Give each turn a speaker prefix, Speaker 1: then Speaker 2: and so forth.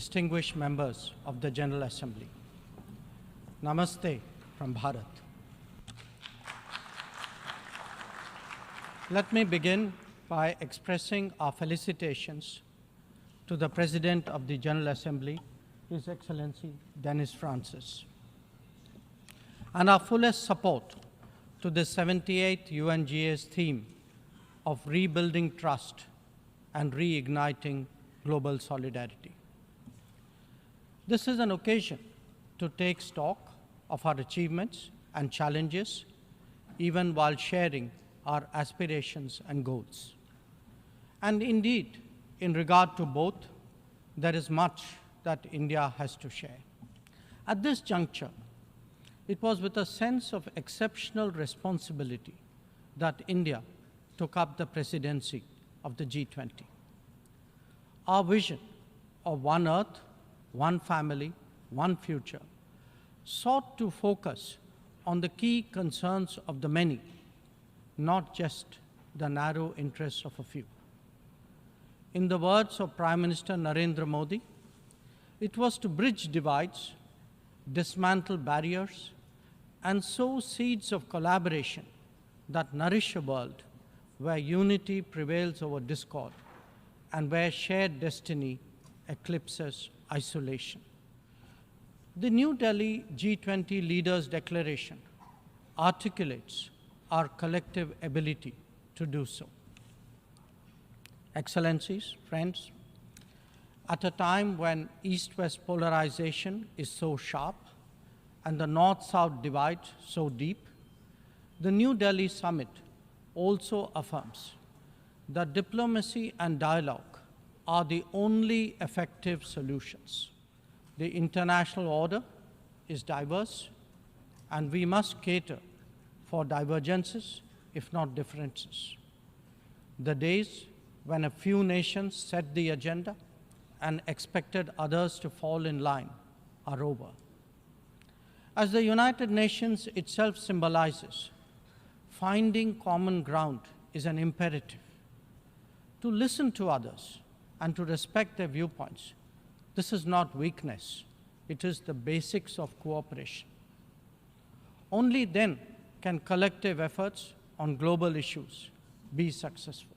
Speaker 1: distinguished members of the General Assembly. Namaste from Bharat. Let me begin by expressing our felicitations to the President of the General Assembly, His Excellency Denis Francis, and our fullest support to the 78th UNGA's theme of rebuilding trust and reigniting global solidarity. This is an occasion to take stock of our achievements and challenges, even while sharing our aspirations and goals. And indeed, in regard to both, there is much that India has to share. At this juncture, it was with a sense of exceptional responsibility that India took up the presidency of the G20. Our vision of one Earth, one family, one future sought to focus on the key concerns of the many, not just the narrow interests of a few. In the words of Prime Minister Narendra Modi, it was to bridge divides, dismantle barriers, and sow seeds of collaboration that nourish a world where unity prevails over discord and where shared destiny eclipses isolation. The New Delhi G20 Leaders' Declaration articulates our collective ability to do so. Excellencies, friends, at a time when East-West polarization is so sharp and the North-South divide so deep, the New Delhi Summit also affirms that diplomacy and dialogue are the only effective solutions. The international order is diverse, and we must cater for divergences, if not differences. The days when a few nations set the agenda and expected others to fall in line are over. As the United Nations itself symbolizes, finding common ground is an imperative. To listen to others and to respect their viewpoints, this is not weakness, it is the basics of cooperation. Only then can collective efforts on global issues be successful.